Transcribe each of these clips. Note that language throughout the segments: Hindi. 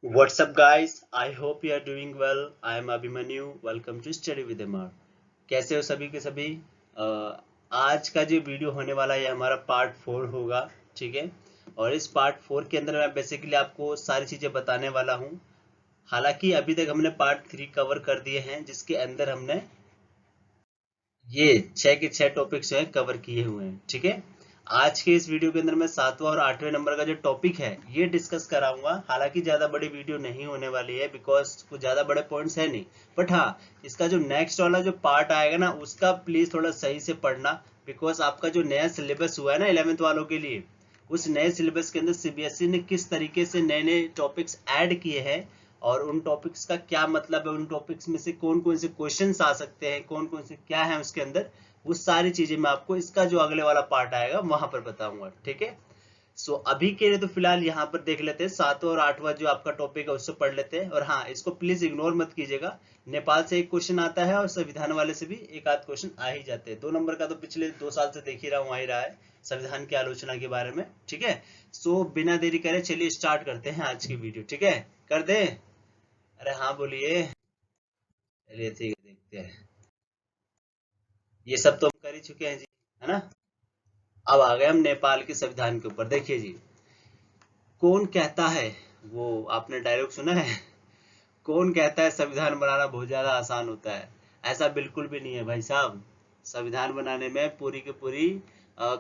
What's up, guys? I hope you are doing well. I am Abhimanyu. Welcome to Study with MR. कैसे हो सभी के सभी? आज का जो वीडियो होने वाला है हमारा पार्ट 4 होगा, ठीक है। और इस पार्ट 4 के अंदर मैं बेसिकली आपको सारी चीज़ें बताने वाला हूँ। हालांकि अभी तक हमने पार्ट 3 कवर कर दिए हैं, जिसके अंदर हमने ये 6 के 6 टॉपिक्स जो है कवर किए हुए हैं, ठीक है। आज के इस वीडियो के अंदर मैं 7वां और 8वें नंबर का जो टॉपिक है ये डिस्कस कराऊंगा। हालांकि ज्यादा बड़ी वीडियो नहीं होने वाली है, बिकॉज कुछ ज्यादा बड़े पॉइंट्स है नहीं। बट हाँ, इसका जो नेक्स्ट वाला जो पार्ट आएगा ना, उसका प्लीज थोड़ा सही से पढ़ना। बिकॉज आपका जो नया सिलेबस हुआ है ना 11th वालों के लिए, उस नए सिलेबस के अंदर सीबीएसई ने किस तरीके से नए नए टॉपिक्स ऐड किए हैं और उन टॉपिक्स का क्या मतलब है, उन टॉपिक्स में से कौन कौन से क्वेश्चंस आ सकते हैं, कौन कौन से क्या है उसके अंदर, वो सारी चीजें मैं आपको इसका जो अगले वाला पार्ट आएगा वहां पर बताऊंगा, ठीक है। सो अभी के लिए तो फिलहाल यहाँ पर देख लेते हैं 7वां और 8वां जो आपका टॉपिक है उससे पढ़ लेते हैं। और हाँ, इसको प्लीज इग्नोर मत कीजिएगा। नेपाल से एक क्वेश्चन आता है और संविधान वाले से भी एक आध क्वेश्चन आ ही जाते हैं। 2 नंबर का तो पिछले 2 साल से देख ही रहा हूँ, आ ही रहा है संविधान की आलोचना के बारे में, ठीक है। सो बिना देरी करे चलिए स्टार्ट करते हैं आज की वीडियो, ठीक है। कर दे? अरे हाँ बोलिए। चलिए ठीक है, देखते हैं। ये सब तो हम कर ही चुके हैं जी, है ना। अब आ गए हम नेपाल के संविधान के ऊपर। देखिए जी, कौन कहता है, वो आपने डायलॉग सुना है, कौन कहता है संविधान बनाना बहुत ज्यादा आसान होता है? ऐसा बिल्कुल भी नहीं है भाई साहब। संविधान बनाने में पूरी की पूरी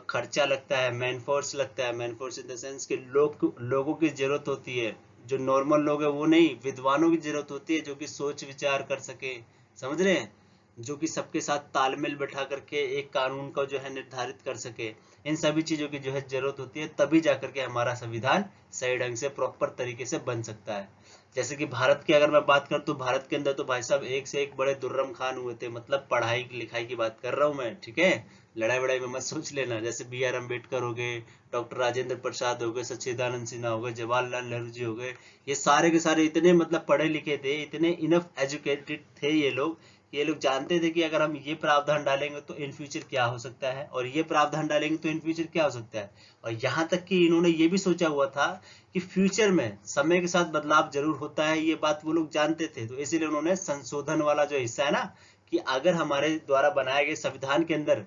खर्चा लगता है, मैन फोर्स लगता है। Man force in the sense कि लोगों की जरूरत होती है। जो नॉर्मल लोग है वो नहीं, विद्वानों की जरूरत होती है, जो कि सोच विचार कर सके, समझ रहे हैं, जो कि सबके साथ तालमेल बैठा करके एक कानून का जो है निर्धारित कर सके। इन सभी चीजों की जो है जरूरत होती है, तभी जाकर के हमारा संविधान सही ढंग से प्रॉपर तरीके से बन सकता है। जैसे कि भारत की अगर मैं बात करूं तो भारत के अंदर तो भाई साहब एक से एक बड़े दुर्रम खान हुए थे। मतलब पढ़ाई लिखाई की बात कर रहा हूं मैं, ठीक है। लड़ाई वड़ाई में मत सोच लेना। जैसे बी आर अम्बेडकर हो गए, डॉक्टर राजेंद्र प्रसाद हो गए, सच्चिदानंद सिन्हा हो गए, जवाहरलाल नेहरू जी हो गए। ये सारे के सारे इतने मतलब पढ़े लिखे थे, इतने इनफ एजुकेटेड थे ये लोग। ये लोग जानते थे कि अगर हम ये प्रावधान डालेंगे तो इन फ्यूचर क्या हो सकता है, और ये प्रावधान डालेंगे तो इन फ्यूचर क्या हो सकता है। और यहाँ तक कि इन्होंने ये भी सोचा हुआ था कि फ्यूचर में समय के साथ बदलाव जरूर होता है। ये बात वो लोग जानते थे, तो इसीलिए उन्होंने संशोधन वाला जो हिस्सा है ना, कि अगर हमारे द्वारा बनाए गए संविधान के अंदर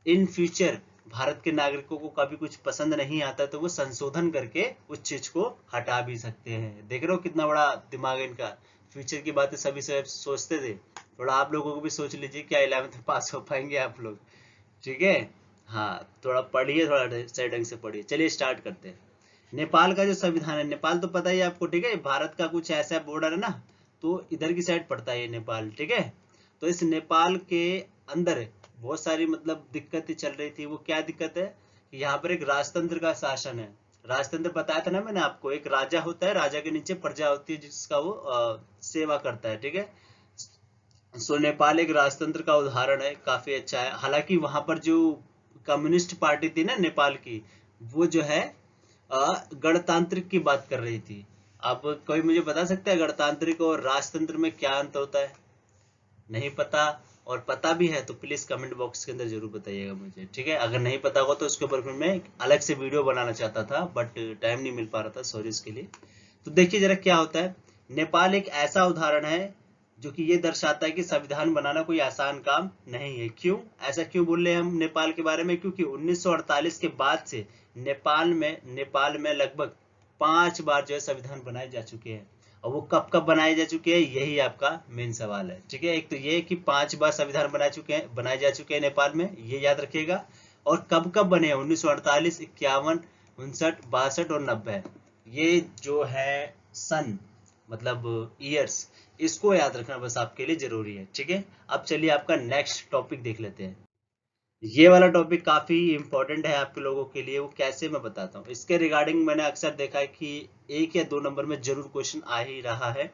इन फ्यूचर भारत के नागरिकों को कभी कुछ पसंद नहीं आता तो वो संशोधन करके उस चीज को हटा भी सकते हैं। देख रहे हो कितना बड़ा दिमाग है इनका। फ्यूचर की बातें सभी से सोचते थे। थोड़ा आप लोगों को भी सोच लीजिए, क्या 11th में पास हो पाएंगे आप लोग, ठीक है। हाँ, थोड़ा पढ़िए, थोड़ा सही ढंग से पढ़िए। चलिए स्टार्ट करते हैं। नेपाल का जो संविधान है, नेपाल तो पता ही है आपको, ठीक है। भारत का कुछ ऐसा बॉर्डर है ना, तो इधर की साइड पड़ता है ये नेपाल, ठीक है। तो इस नेपाल के अंदर बहुत सारी मतलब दिक्कतें चल रही थी। वो क्या दिक्कत है कि यहाँ पर एक राजतंत्र का शासन है। राजतंत्र बताया था ना मैंने आपको, एक राजा होता है, राजा के नीचे प्रजा होती है जिसका वो सेवा करता है, ठीक है। सो नेपाल एक राजतंत्र का उदाहरण है, काफी अच्छा है। हालांकि वहां पर जो कम्युनिस्ट पार्टी थी ना नेपाल की, वो जो है गणतांत्रिक की बात कर रही थी। अब कोई मुझे बता सकता है गणतांत्रिक और राजतंत्र में क्या अंतर होता है? नहीं पता? और पता भी है तो प्लीज कमेंट बॉक्स के अंदर जरूर बताइएगा मुझे, ठीक है। अगर नहीं पता होगा तो उसके ऊपर फिर मैं एक अलग से वीडियो बनाना चाहता था, बट टाइम नहीं मिल पा रहा था, सॉरी इसके लिए। तो देखिए जरा क्या होता है। नेपाल एक ऐसा उदाहरण है जो कि ये दर्शाता है कि संविधान बनाना कोई आसान काम नहीं है। क्यों ऐसा क्यों बोल रहे हैं हम नेपाल के बारे में? क्योंकि 1948 के बाद से नेपाल में लगभग 5 बार जो है संविधान बनाए जा चुके हैं। और वो कब कब बनाए जा चुके हैं, यही आपका मेन सवाल है, ठीक है। एक तो ये कि 5 बार संविधान बनाए जा चुके हैं नेपाल में, ये याद रखिएगा। और कब कब बने हैं? 1948, 51, 59, 62 और 90। ये जो है सन, मतलब ईयर्स, इसको याद रखना बस आपके लिए जरूरी है, ठीक है। अब चलिए आपका नेक्स्ट टॉपिक देख लेते हैं। ये वाला टॉपिक काफी इंपॉर्टेंट है आपके लोगों के लिए। वो कैसे, मैं बताता हूँ। इसके रिगार्डिंग मैंने अक्सर देखा है कि 1 या 2 नंबर में जरूर क्वेश्चन आ ही रहा है।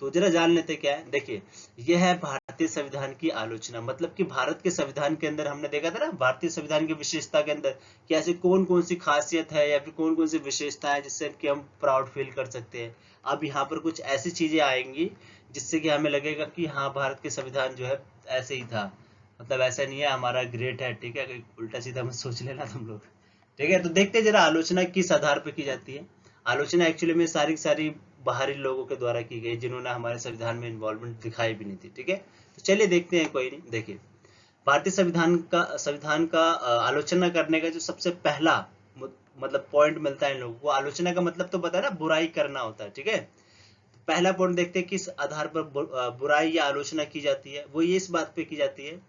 तो जरा जान लेते क्या है। देखिए, यह है भारतीय संविधान की आलोचना। मतलब कि भारत के संविधान के अंदर हमने देखा था ना, भारतीय संविधान की विशेषता के अंदर कि ऐसी कौन कौन सी खासियत है या फिर कौन कौन सी विशेषता है जिससे कि हम प्राउड फील कर सकते हैं। अब यहाँ पर कुछ ऐसी चीजें आएंगी जिससे कि हमें लगेगा कि हाँ, भारत के संविधान जो है ऐसे ही था। मतलब ऐसा नहीं है हमारा ग्रेट है, ठीक है। उल्टा सीधा मत सोच लेना तुम लोग, ठीक है। तो देखते हैं जरा आलोचना किस आधार पर की जाती है। आलोचना एक्चुअली में सारी सारी बाहरी लोगों के द्वारा की गई, जिन्होंने हमारे संविधान में इन्वॉल्वमेंट दिखाई भी नहीं थी। ठीक है, तो चलिए देखते हैं, कोई नहीं। देखिए, भारतीय संविधान का आलोचना करने का जो सबसे पहला मतलब पॉइंट मिलता है इन लोगों को। आलोचना का मतलब तो पता है ना, बुराई करना होता है। ठीक है, पहला पॉइंट देखते हैं किस आधार पर बुराई या आलोचना की जाती है। वो ये इस बात पे की जाती है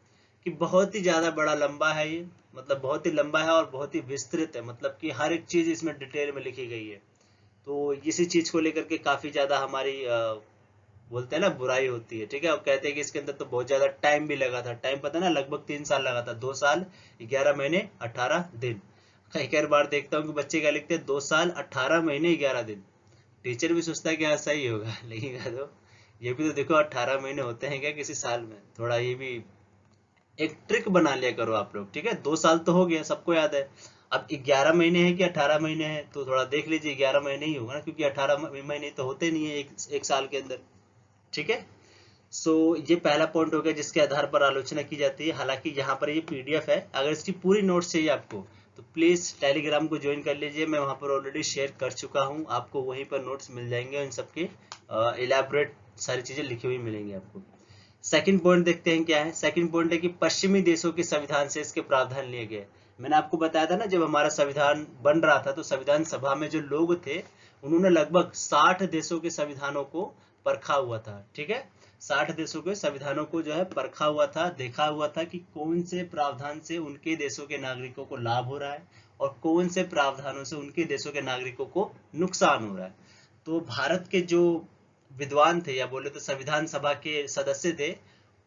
कि बहुत ही ज्यादा बड़ा लंबा है ये, मतलब बहुत ही लंबा है और बहुत ही विस्तृत है, मतलब कि हर एक चीज इसमें डिटेल में लिखी गई है। तो इसी चीज को लेकर के काफी ज्यादा हमारी बोलते हैं ना बुराई होती है। ठीक है, और कहते हैं कि इसके अंदर तो बहुत ज्यादा टाइम भी लगा था। टाइम पता है ना, लगभग 3 साल लगा था। 2 साल 11 महीने 18 दिन। कई कई बार देखता हूँ कि बच्चे क्या लिखते हैं, 2 साल 18 महीने 11 दिन। टीचर भी सोचता है कि हाँ सही होगा, लेकिन क्या तो ये भी तो देखो 18 महीने होते हैं क्या किसी साल में। थोड़ा ये भी एक ट्रिक बना लिया करो आप लोग। ठीक है, 2 साल तो हो गया, सबको याद है। अब 11 महीने है कि 18 महीने है, तो थोड़ा देख लीजिए। 11 महीने ही होगा ना, क्योंकि 18 महीने तो होते नहीं है एक साल के अंदर। ठीक है, सो ये पहला पॉइंट हो गया जिसके आधार पर आलोचना की जाती है। हालांकि यहाँ पर ये पीडीएफ है, अगर इसकी पूरी नोट्स चाहिए आपको तो प्लीज टेलीग्राम को ज्वाइन कर लीजिए। मैं वहां पर ऑलरेडी शेयर कर चुका हूँ, आपको वहीं पर नोट्स मिल जाएंगे। इन सबके इलेबोरेट सारी चीजें लिखी हुई मिलेंगी आपको। सेकंड पॉइंट देखते हैं क्या है। सेकंड पॉइंट है कि पश्चिमी देशों के संविधान से इसके प्रावधान लिए गए। मैंने आपको बताया था ना, जब हमारा संविधान बन रहा था तो संविधान सभा में जो लोग थे उन्होंने लगभग 60 देशों के संविधानों को परखा हुआ था। ठीक है, 60 देशों के संविधानों को जो है परखा हुआ था, देखा हुआ था कि कौन से प्रावधान से उनके देशों के नागरिकों को लाभ हो रहा है और कौन से प्रावधानों से उनके देशों के नागरिकों को नुकसान हो रहा है। तो भारत के जो विद्वान थे, या बोले तो संविधान सभा के सदस्य थे,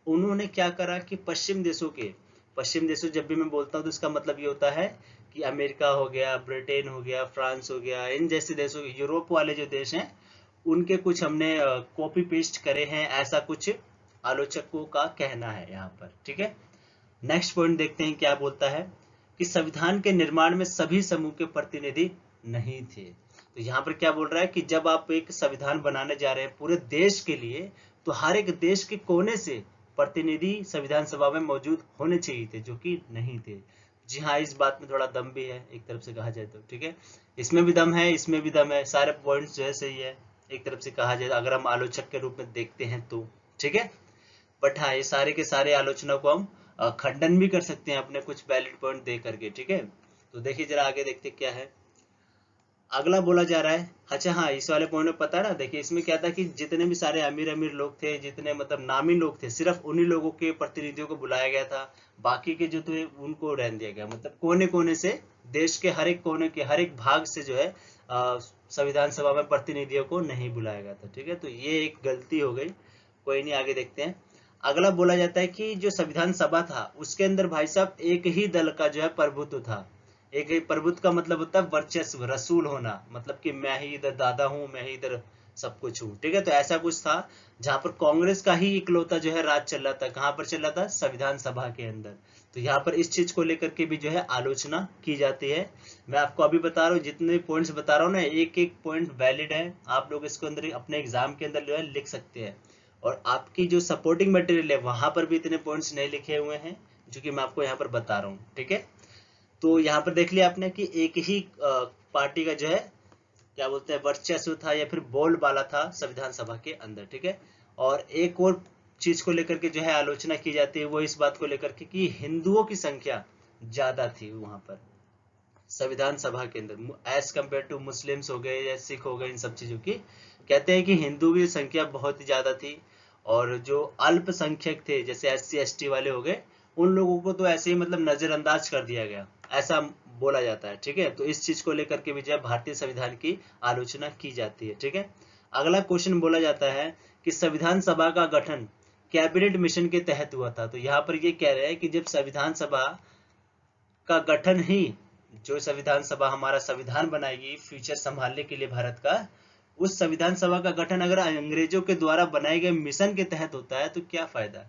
उन्होंने क्या करा कि पश्चिम देशों, जब भी मैं बोलता हूँ तो इसका मतलब ये होता है कि अमेरिका हो गया, ब्रिटेन हो गया, फ्रांस हो गया, इन जैसे देशों, यूरोप वाले जो देश हैं, उनके कुछ हमने कॉपी पेस्ट करे हैं, ऐसा कुछ आलोचकों का कहना है यहाँ पर। ठीक है, नेक्स्ट पॉइंट देखते हैं क्या बोलता है कि संविधान के निर्माण में सभी समूह के प्रतिनिधि नहीं थे। तो यहाँ पर क्या बोल रहा है कि जब आप एक संविधान बनाने जा रहे हैं पूरे देश के लिए, तो हर एक देश के कोने से प्रतिनिधि संविधान सभा में मौजूद होने चाहिए थे, जो कि नहीं थे। जी हाँ, इस बात में थोड़ा दम भी है एक तरफ से कहा जाए तो। ठीक है, इसमें भी दम है, इसमें भी दम है, सारे पॉइंट्स जो है सही है एक तरफ से कहा जाए, अगर हम आलोचक के रूप में देखते हैं तो। ठीक है, बट हाँ, ये सारे के सारे आलोचना को हम खंडन भी कर सकते हैं अपने कुछ वैलिड पॉइंट दे करके। ठीक है, तो देखिए जरा आगे देखते क्या है। अगला बोला जा रहा है, अच्छा हाँ, इस वाले पॉइंट में पता है ना, देखिए इसमें क्या था कि जितने भी सारे अमीर अमीर लोग थे, जितने मतलब नामी लोग थे, सिर्फ उन्हीं लोगों के प्रतिनिधियों को बुलाया गया था। बाकी के जो थे उनको रहने दिया गया। मतलब कोने कोने से, देश के हर एक कोने के हर एक भाग से जो है संविधान सभा में प्रतिनिधियों को नहीं बुलाया गया था। ठीक है, तो ये एक गलती हो गई, कोई नहीं, आगे देखते हैं। अगला बोला जाता है कि जो संविधान सभा था उसके अंदर भाई साहब एक ही दल का जो है प्रभुत्व था। एक ही प्रभुत्व का मतलब होता है वर्चस्व, रसूल होना, मतलब कि मैं ही इधर दादा हूँ, मैं ही इधर सब कुछ हूँ। ठीक है, तो ऐसा कुछ था जहां पर कांग्रेस का ही इकलौता जो है राज चल रहा था। कहां पर चल रहा था? संविधान सभा के अंदर। तो यहाँ पर इस चीज को लेकर के भी जो है आलोचना की जाती है। मैं आपको अभी बता रहा हूँ, जितने पॉइंट्स बता रहा हूँ ना, एक एक पॉइंट वैलिड है। आप लोग इसको अंदर अपने एग्जाम के अंदर जो है लिख सकते हैं। और आपकी जो सपोर्टिंग मटेरियल है वहां पर भी इतने पॉइंट्स नहीं लिखे हुए हैं, जो कि मैं आपको यहाँ पर बता रहा हूँ। ठीक है, तो यहाँ पर देख लिया आपने कि एक ही पार्टी का जो है क्या बोलते हैं वर्चस्व था या फिर बोलबाला था संविधान सभा के अंदर। ठीक है, और एक और चीज को लेकर के जो है आलोचना की जाती है, वो इस बात को लेकर के कि हिंदुओं की संख्या ज्यादा थी वहां पर संविधान सभा के अंदर एज कम्पेयर टू मुस्लिम्स हो गए या सिख हो गए, इन सब चीजों की। कहते हैं कि हिंदू की संख्या बहुत ही ज्यादा थी, और जो अल्पसंख्यक थे जैसे SC ST वाले हो गए, उन लोगों को तो ऐसे ही मतलब नजरअंदाज कर दिया गया, ऐसा बोला जाता है। ठीक है, तो इस चीज को लेकर के भी जो है भारतीय संविधान की आलोचना की जाती है। ठीक है, अगला क्वेश्चन बोला जाता है कि संविधान सभा का गठन कैबिनेट मिशन के तहत हुआ था। तो यहाँ पर ये कह रहे हैं कि जब संविधान सभा का गठन ही, जो संविधान सभा हमारा संविधान बनाएगी फ्यूचर संभालने के लिए भारत का, उस संविधान सभा का गठन अगर अंग्रेजों के द्वारा बनाए गए मिशन के तहत होता है तो क्या फायदा?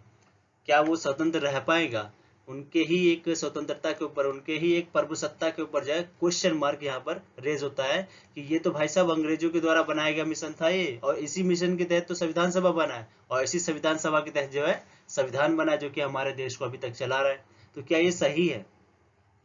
क्या वो स्वतंत्र रह पाएगा? उनके ही एक स्वतंत्रता के ऊपर, उनके ही एक प्रभुसत्ता के ऊपर जो है क्वेश्चन मार्क यहाँ पर रेज होता है कि ये तो भाई साहब अंग्रेजों के द्वारा बनाया गया मिशन था ये, और इसी मिशन के तहत तो संविधान सभा बना है, और इसी संविधान सभा के तहत जो है संविधान बना, जो कि हमारे देश को अभी तक चला रहा है। तो क्या ये सही है?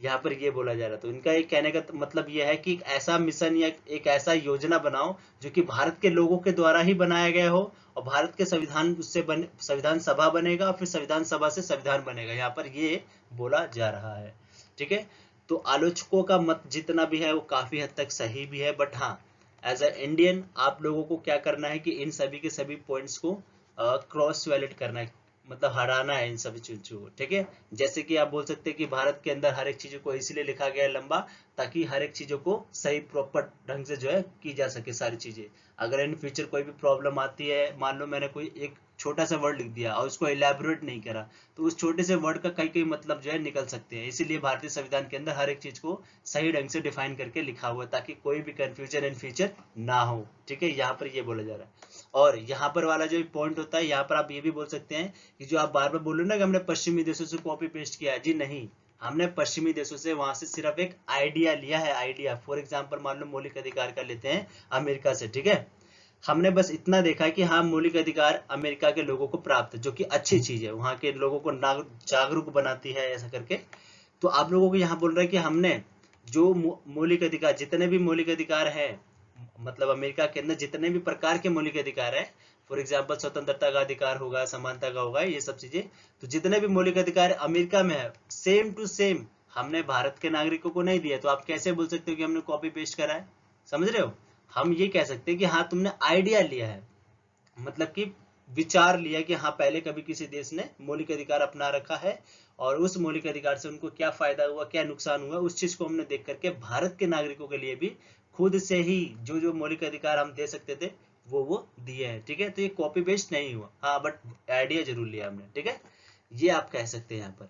यहाँ पर ये बोला जा रहा। तो इनका एक कहने का मतलब यह है कि एक ऐसा मिशन या एक ऐसा योजना बनाओ जो कि भारत के लोगों के द्वारा ही बनाया गया हो, और भारत के संविधान उससे बने, संविधान सभा बनेगा, और फिर संविधान सभा से संविधान बनेगा, यहाँ पर ये बोला जा रहा है। ठीक है, तो आलोचकों का मत जितना भी है वो काफी हद तक सही भी है, बट हाँ, एज अ इंडियन आप लोगों को क्या करना है कि इन सभी के सभी पॉइंट्स को क्रॉस वैलिड करना है, मतलब हराना है इन सभी चीजों को। ठीक है, जैसे कि आप बोल सकते हैं कि भारत के अंदर हर एक चीजों को इसलिए लिखा गया है लंबा, ताकि हर एक चीजों को सही प्रॉपर ढंग से जो है की जा सके सारी चीजें। अगर इन फ्यूचर कोई भी प्रॉब्लम आती है, मान लो मैंने कोई एक छोटा सा वर्ड लिख दिया और उसको इलेबोरेट नहीं करा, तो उस छोटे से वर्ड का कई कई मतलब जो है निकल सकते हैं। इसीलिए भारतीय संविधान के अंदर हर एक चीज को सही ढंग से डिफाइन करके लिखा हुआ है, ताकि कोई भी कंफ्यूजन इन फ्यूचर ना हो। ठीक है, यहाँ पर ये बोला जा रहा है। और यहाँ पर वाला जो पॉइंट होता है, यहाँ पर आप ये भी बोल सकते हैं कि जो आप बार बार बोल रहे हो ना कि हमने पश्चिमी देशों से कॉपी पेस्ट किया है, जी नहीं, हमने पश्चिमी देशों से वहां से सिर्फ एक आइडिया लिया है। आइडिया फॉर एग्जांपल मान लो मौलिक अधिकार का लेते हैं अमेरिका से। ठीक है, हमने बस इतना देखा है कि हाँ, मौलिक अधिकार अमेरिका के लोगों को प्राप्त है, जो कि अच्छी चीज है, वहां के लोगों को जागरूक बनाती है ऐसा करके। तो आप लोगों को यहाँ बोल रहे हैं कि हमने जो मौलिक अधिकार, जितने भी मौलिक अधिकार है, मतलब अमेरिका के अंदर जितने भी प्रकार के मौलिक अधिकार है, फॉर एग्जाम्पल स्वतंत्रता का अधिकार होगा, समानता का होगा, ये सब चीजें, तो जितने भी मौलिक अधिकार अमेरिका में है, सेम टू सेम हमने भारत के नागरिकों को नहीं दिया। तो आप कैसे बोल सकते हो कि हमने कॉपी पेस्ट करा है? समझ रहे हो? हम ये कह सकते हैं कि हाँ, तुमने आइडिया लिया है, मतलब कि विचार लिया कि हाँ, पहले कभी किसी देश ने मौलिक अधिकार अपना रखा है, और उस मौलिक अधिकार से उनको क्या फायदा हुआ, क्या नुकसान हुआ, उस चीज को हमने देख करके भारत के नागरिकों के लिए भी खुद से ही जो जो मौलिक अधिकार हम दे सकते थे वो दिए हैं। ठीक है, तो ये कॉपी पेस्ट नहीं हुआ, हाँ, बट आइडिया जरूर लिया हमने। ठीक है, ये आप कह सकते हैं यहाँ पर।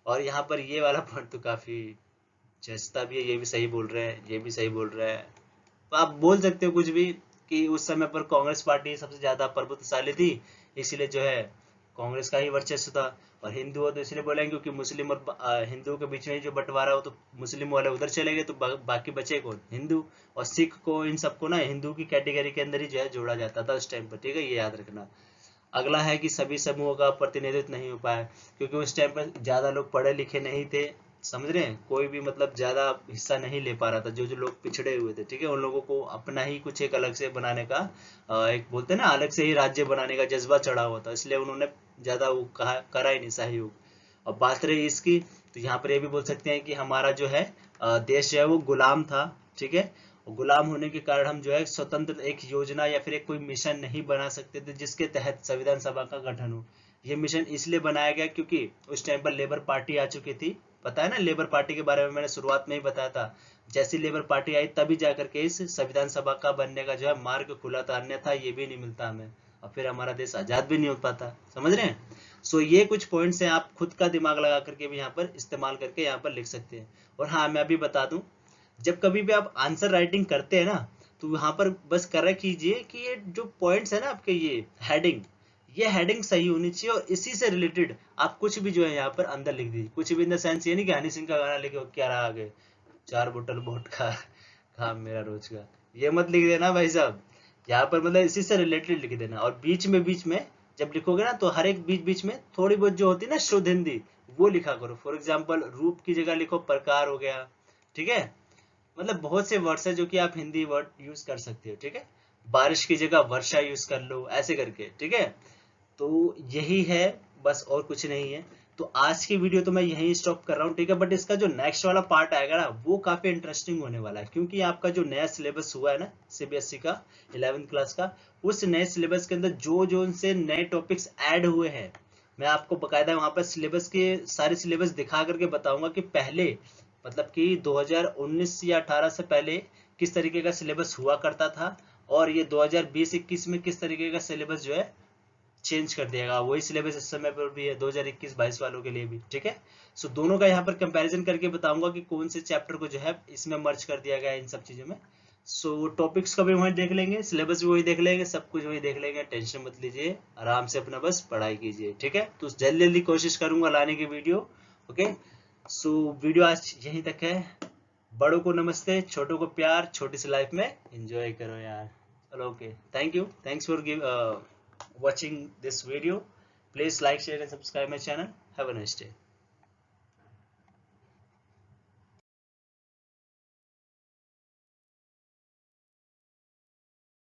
और यहाँ पर ये वाला पॉइंट तो काफी जचता भी है, ये भी सही बोल रहे हैं, ये भी सही बोल रहे हैं। तो आप बोल सकते हो कुछ भी कि उस समय पर कांग्रेस पार्टी सबसे ज्यादा प्रभुत्वशाली थी, इसीलिए जो है कांग्रेस का ही वर्चस्व था। और हिंदू हो तो इसलिए बोलेंगे क्योंकि मुस्लिम और हिंदुओं के बीच में जो बंटवारा हो, तो मुस्लिम वाले उधर चले गए, तो बाकी बचे कौन? हिंदू। और सिख को, इन सबको ना हिंदू की कैटेगरी के अंदर ही जो है जोड़ा जाता था उस टाइम पर। ठीक है, ये याद रखना। अगला है कि सभी समूहों का प्रतिनिधित्व नहीं हो पाया, क्योंकि उस टाइम पर ज्यादा लोग पढ़े लिखे नहीं थे, समझ रहे हैं, कोई भी मतलब ज्यादा हिस्सा नहीं ले पा रहा था, जो जो लोग पिछड़े हुए थे। ठीक है, उन लोगों को अपना ही कुछ एक अलग से बनाने का, एक बोलते हैं ना, अलग से ही राज्य बनाने का जज्बा चढ़ा हुआ था, इसलिए उन्होंने ज्यादा वो करा ही नहीं सहयोग। और बात रही इसकी, तो यहाँ पर ये भी बोल सकते हैं कि हमारा जो है देश जो है वो गुलाम था। ठीक है, गुलाम होने के कारण हम जो है स्वतंत्र एक योजना या फिर एक कोई मिशन नहीं बना सकते थे जिसके तहत संविधान सभा का गठन हो। ये मिशन इसलिए बनाया गया क्योंकि उस टाइम पर लेबर पार्टी आ चुकी थी। पता है ना, लेबर पार्टी के बारे में मैंने शुरुआत में ही बताया था। जैसी लेबर पार्टी आई तभी जाकर के इस संविधान सभा का बनने का जो है मार्ग खुला था, अन्यथा ये भी नहीं मिलता हमें, और फिर हमारा देश आजाद भी नहीं हो पाता। समझ रहे हैं? सो ये कुछ पॉइंट्स हैं, आप खुद का दिमाग लगा करके भी यहाँ पर इस्तेमाल करके यहाँ पर लिख सकते हैं। और हाँ, मैं अभी बता दूं, जब कभी भी आप आंसर राइटिंग करते हैं ना, तो यहाँ पर बस कर कीजिए कि ये जो पॉइंट्स है ना आपके, ये हेडिंग सही होनी चाहिए, और इसी से रिलेटेड आप कुछ भी जो है यहाँ पर अंदर लिख दीजिए। कुछ भी इन द सेंस ये नहीं कि हनी सिंह का गाना लिखे क्या रहा आगे, 4 बोतल वोडका काम मेरा रोज का, ये मत लिख देना भाई साहब। यहाँ पर मतलब इसी से रिलेटेड लिख देना, और बीच में जब लिखोगे ना, तो हर एक बीच में थोड़ी बहुत जो होती है ना शुद्ध हिंदी, वो लिखा करो। फॉर एग्जाम्पल, रूप की जगह लिखो प्रकार हो गया। ठीक है, मतलब बहुत से वर्ड्स है जो कि आप हिंदी वर्ड यूज कर सकते हो। ठीक है, बारिश की जगह वर्षा यूज कर लो, ऐसे करके। ठीक है, तो यही है, बस और कुछ नहीं है। तो आज की वीडियो तो मैं यहीं स्टॉप कर रहा हूँ। ठीक है, बट इसका जो नेक्स्ट वाला पार्ट आएगा ना, वो काफी इंटरेस्टिंग होने वाला है, क्योंकि आपका जो नया सिलेबस हुआ है ना सीबीएसई का 11th क्लास का, उस नए सिलेबस के अंदर जो जो उनसे नए टॉपिक्स ऐड हुए हैं, मैं आपको बकायदा वहां पर सिलेबस के सारे सिलेबस दिखा करके बताऊंगा कि पहले, मतलब कि 2019 या 18 से पहले किस तरीके का सिलेबस हुआ करता था, और ये 2020-21 में किस तरीके का सिलेबस जो है चेंज कर दिएगा। वही सिलेबस इस समय पर भी है 2021-22 वालों के लिए भी। ठीक है, सो दोनों का यहाँ पर कंपैरिजन करके बताऊंगा कि कौन से चैप्टर को जो है इसमें मर्ज कर दिया गया है इन सब चीजों में। सो टॉपिक्स का भी वही देख लेंगे, सिलेबस भी वही देख लेंगे, सब कुछ वही देख लेंगे, टेंशन मत लीजिए, आराम से अपना बस पढ़ाई कीजिए। ठीक है, तो जल्दी जल्दी कोशिश करूंगा लाने की वीडियो। ओके, सो वीडियो आज यहीं तक है। बड़ों को नमस्ते, छोटों को प्यार, छोटी सी लाइफ में एंजॉय करो यार। चलो, okay, thank you, thanks for watching this video. Please like, share and subscribe my channel. Have a nice day.